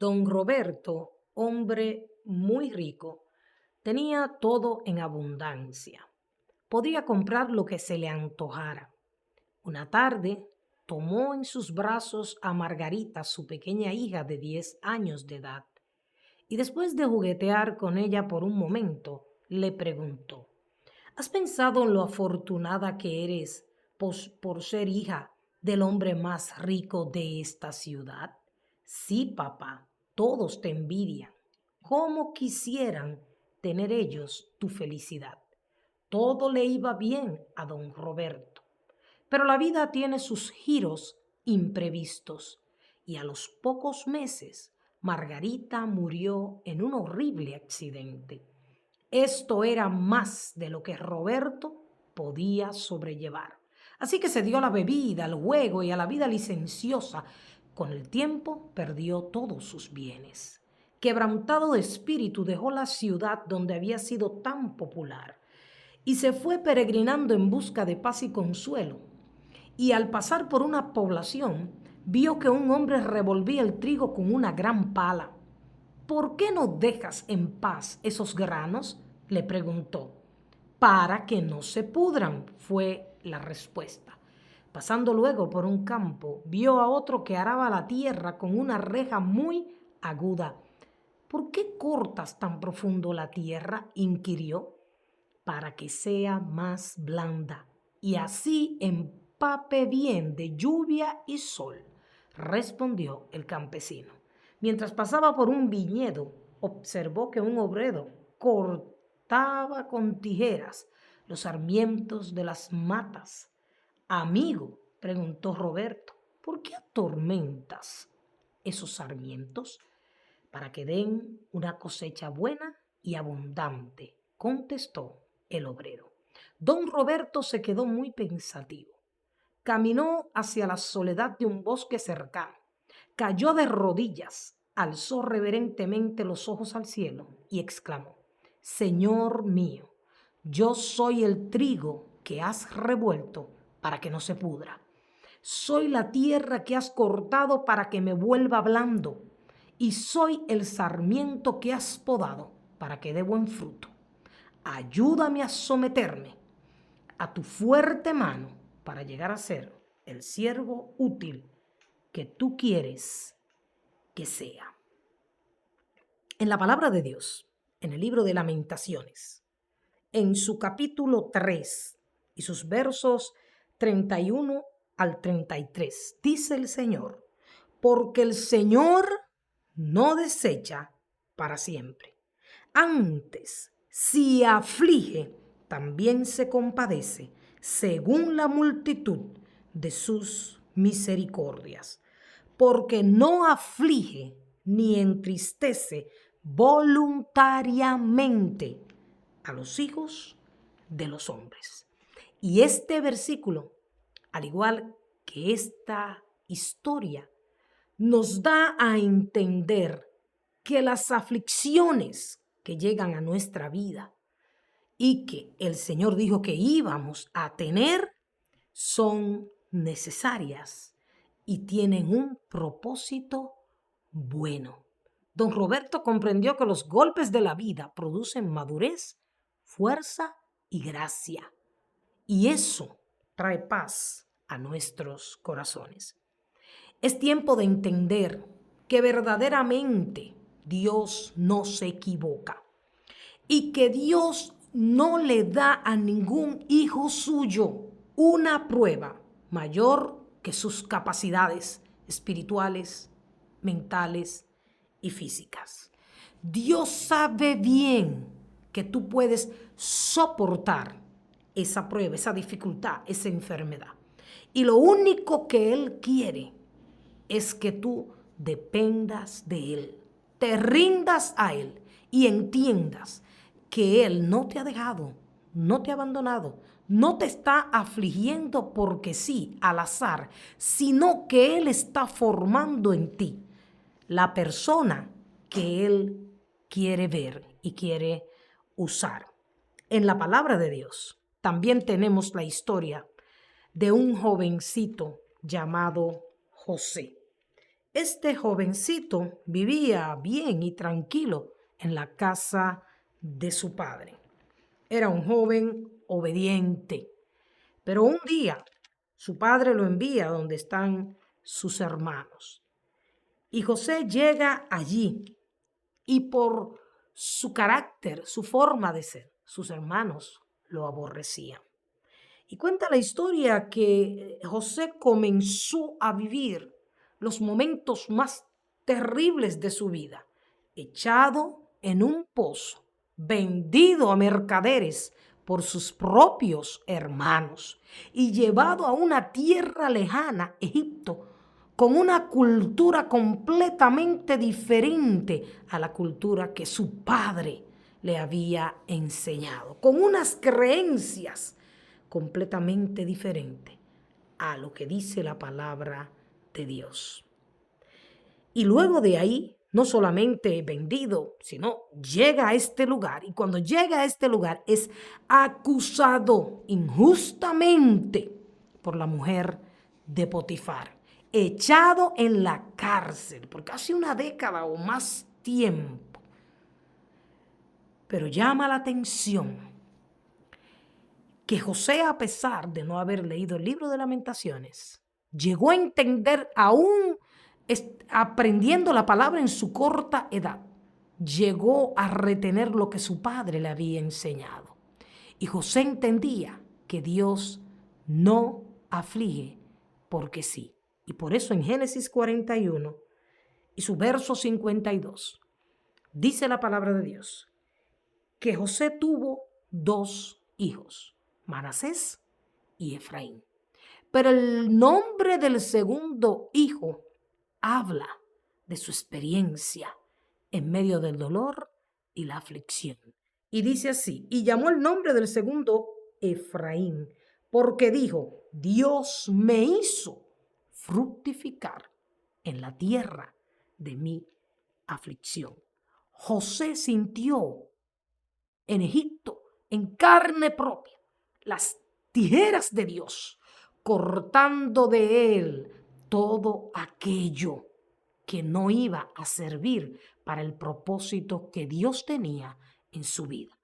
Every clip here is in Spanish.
Don Roberto, hombre muy rico, tenía todo en abundancia. Podía comprar lo que se le antojara. Una tarde tomó en sus brazos a Margarita, su pequeña hija de 10 años de edad, y después de juguetear con ella por un momento, le preguntó: ¿Has pensado en lo afortunada que eres por ser hija del hombre más rico de esta ciudad? Sí, papá, todos te envidian. ¿Cómo quisieran tener ellos tu felicidad? Todo le iba bien a don Roberto. Pero la vida tiene sus giros imprevistos y a los pocos meses Margarita murió en un horrible accidente. Esto era más de lo que Roberto podía sobrellevar. Así que se dio a la bebida, al juego y a la vida licenciosa. Con el tiempo perdió todos sus bienes. Quebrantado de espíritu, dejó la ciudad donde había sido tan popular y se fue peregrinando en busca de paz y consuelo. Y al pasar por una población, vio que un hombre revolvía el trigo con una gran pala. ¿Por qué no dejas en paz esos granos?, le preguntó. Para que no se pudran, fue la respuesta. Pasando luego por un campo, vio a otro que araba la tierra con una reja muy aguda. ¿Por qué cortas tan profundo la tierra?, inquirió. Para que sea más blanda y así empape bien de lluvia y sol, respondió el campesino. Mientras pasaba por un viñedo, observó que un obrero cortaba con tijeras los sarmientos de las matas. Amigo, preguntó Roberto, ¿por qué atormentas esos sarmientos? Para que den una cosecha buena y abundante, contestó el obrero. Don Roberto se quedó muy pensativo. Caminó hacia la soledad de un bosque cercano. Cayó de rodillas, alzó reverentemente los ojos al cielo y exclamó: Señor mío, yo soy el trigo que has revuelto para que no se pudra. Soy la tierra que has cortado para que me vuelva blando. Y soy el sarmiento que has podado para que dé buen fruto. Ayúdame a someterme a tu fuerte mano para llegar a ser el siervo útil que tú quieres que sea. En la palabra de Dios, en el libro de Lamentaciones, en su capítulo 3 y sus versos 31 al 33, dice el Señor: porque el Señor no desecha para siempre. Antes, si aflige, también se compadece, según la multitud de sus misericordias. Porque no aflige ni entristece voluntariamente a los hijos de los hombres. Y este versículo, al igual que esta historia, nos da a entender que las aflicciones que llegan a nuestra vida y que el Señor dijo que íbamos a tener son necesarias y tienen un propósito bueno. Don Roberto comprendió que los golpes de la vida producen madurez, fuerza y gracia. Y eso trae paz a nuestros corazones. Es tiempo de entender que verdaderamente Dios no se equivoca y que Dios no le da a ningún hijo suyo una prueba mayor que sus capacidades espirituales, mentales y físicas. Dios sabe bien que tú puedes soportar esa prueba, esa dificultad, esa enfermedad. Y lo único que Él quiere es que tú dependas de Él, te rindas a Él y entiendas que Él no te ha dejado, no te ha abandonado, no te está afligiendo porque sí, al azar, sino que Él está formando en ti la persona que Él quiere ver y quiere usar. En la palabra de Dios también tenemos la historia de un jovencito llamado José. Este jovencito vivía bien y tranquilo en la casa de su padre. Era un joven obediente, pero un día su padre lo envía donde están sus hermanos. Y José llega allí y por su carácter, su forma de ser, sus hermanos lo aborrecían. Y cuenta la historia que José comenzó a vivir los momentos más terribles de su vida, echado en un pozo, vendido a mercaderes por sus propios hermanos y llevado a una tierra lejana, Egipto, con una cultura completamente diferente a la cultura que su padre le había enseñado, con unas creencias completamente diferentes a lo que dice la palabra de Dios. Y luego de ahí, no solamente vendido, sino llega a este lugar. Y cuando llega a este lugar es acusado injustamente por la mujer de Potifar, echado en la cárcel por casi una década o más tiempo. Pero llama la atención que José, a pesar de no haber leído el libro de Lamentaciones, llegó a entender, aún aprendiendo la palabra en su corta edad, llegó a retener lo que su padre le había enseñado. Y José entendía que Dios no aflige porque sí. Y por eso en Génesis 41 y su verso 52 dice la palabra de Dios que José tuvo dos hijos, Manasés y Efraín. Pero el nombre del segundo hijo habla de su experiencia en medio del dolor y la aflicción. Y dice así, y llamó el nombre del segundo Efraín, porque dijo, Dios me hizo fructificar en la tierra de mi aflicción. José sintió en Egipto, en carne propia, las tijeras de Dios, cortando de él todo aquello que no iba a servir para el propósito que Dios tenía en su vida.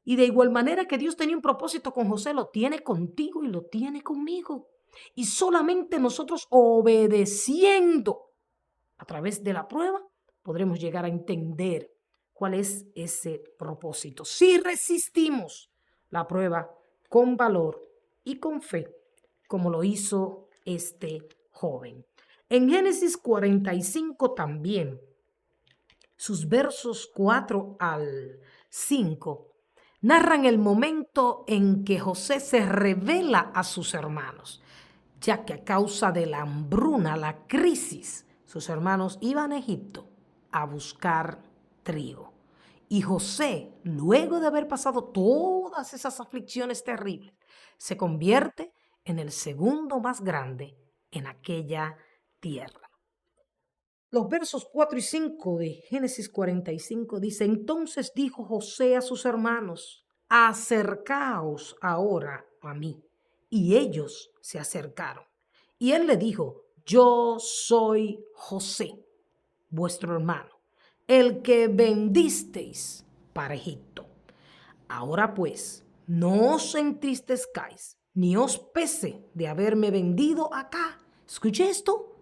Y de igual manera que Dios tenía un propósito con José, lo tiene contigo y lo tiene conmigo. Y solamente nosotros obedeciendo a través de la prueba podremos llegar a entender cuál es ese propósito. Si resistimos la prueba con valor y con fe, como lo hizo este joven. En Génesis 45 también, sus versos 4 al 5, narran el momento en que José se revela a sus hermanos, ya que a causa de la hambruna, la crisis, sus hermanos iban a Egipto a buscar trigo. Y José, luego de haber pasado todas esas aflicciones terribles, se convierte en el segundo más grande en aquella tierra. Los versos 4 y 5 de Génesis 45 dice, entonces dijo José a sus hermanos, acercaos ahora a mí. Y ellos se acercaron. Y él le dijo, yo soy José, vuestro hermano, el que vendisteis para Egipto. Ahora pues, no os entristezcáis, ni os pese de haberme vendido acá. ¿Escuché esto?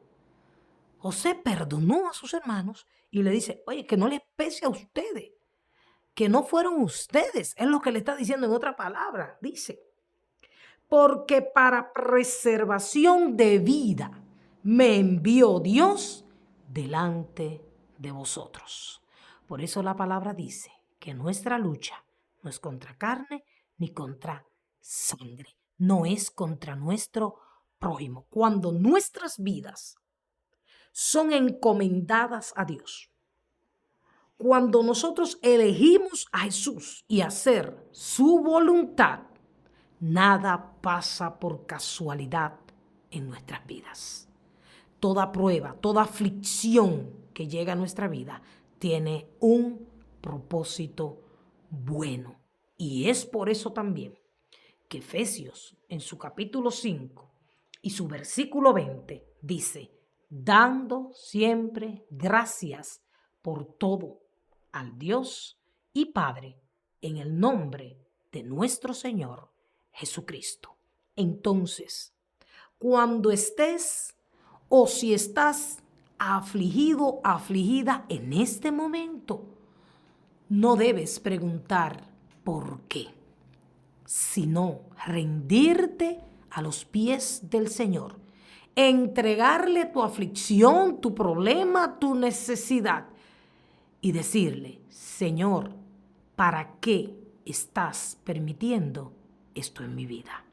José perdonó a sus hermanos y le dice, oye, que no les pese a ustedes, que no fueron ustedes. Es lo que le está diciendo en otra palabra. Dice, porque para preservación de vida me envió Dios delante de vosotros. Por eso la palabra dice que nuestra lucha no es contra carne ni contra sangre, no es contra nuestro prójimo. Cuando nuestras vidas son encomendadas a Dios, cuando nosotros elegimos a Jesús y hacer su voluntad, nada pasa por casualidad en nuestras vidas. Toda prueba, toda aflicción que llega a nuestra vida tiene un propósito bueno. Y es por eso también que Efesios en su capítulo 5 y su versículo 20 dice, dando siempre gracias por todo al Dios y Padre en el nombre de nuestro Señor Jesucristo. Entonces, cuando estés o si estás afligido, afligida en este momento, no debes preguntar por qué, sino rendirte a los pies del Señor, entregarle tu aflicción, tu problema, tu necesidad y decirle: Señor, ¿para qué estás permitiendo esto en mi vida?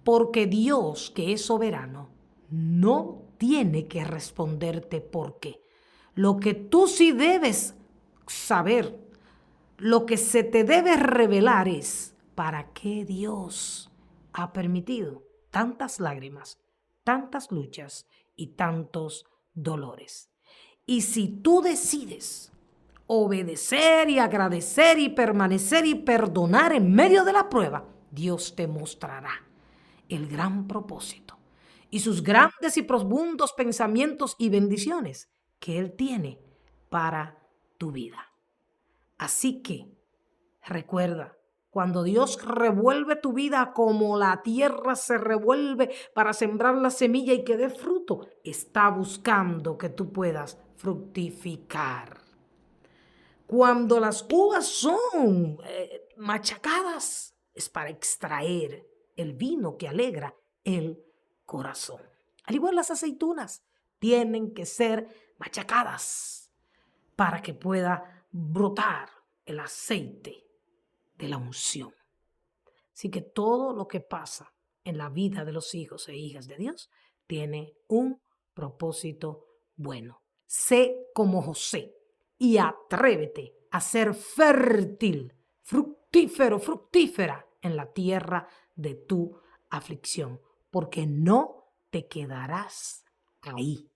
Porque Dios, que es soberano, no tiene que responderte por qué. Lo que tú sí debes saber, lo que se te debe revelar es para qué Dios ha permitido tantas lágrimas, tantas luchas y tantos dolores. Y si tú decides obedecer y agradecer y permanecer y perdonar en medio de la prueba, Dios te mostrará el gran propósito y sus grandes y profundos pensamientos y bendiciones que Él tiene para tu vida. Así que recuerda, cuando Dios revuelve tu vida como la tierra se revuelve para sembrar la semilla y que dé fruto, está buscando que tú puedas fructificar. Cuando las uvas son machacadas, es para extraer el vino que alegra el corazón. Al igual las aceitunas tienen que ser machacadas para que pueda brotar el aceite de la unción. Así que todo lo que pasa en la vida de los hijos e hijas de Dios tiene un propósito bueno. Sé como José y atrévete a ser fértil, fructífero, fructífera en la tierra de tu aflicción, porque no te quedarás ahí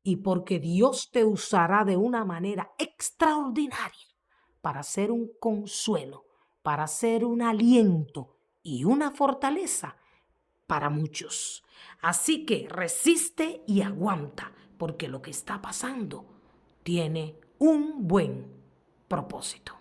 y porque Dios te usará de una manera extraordinaria para ser un consuelo, para ser un aliento y una fortaleza para muchos. Así que resiste y aguanta, porque lo que está pasando tiene un buen propósito.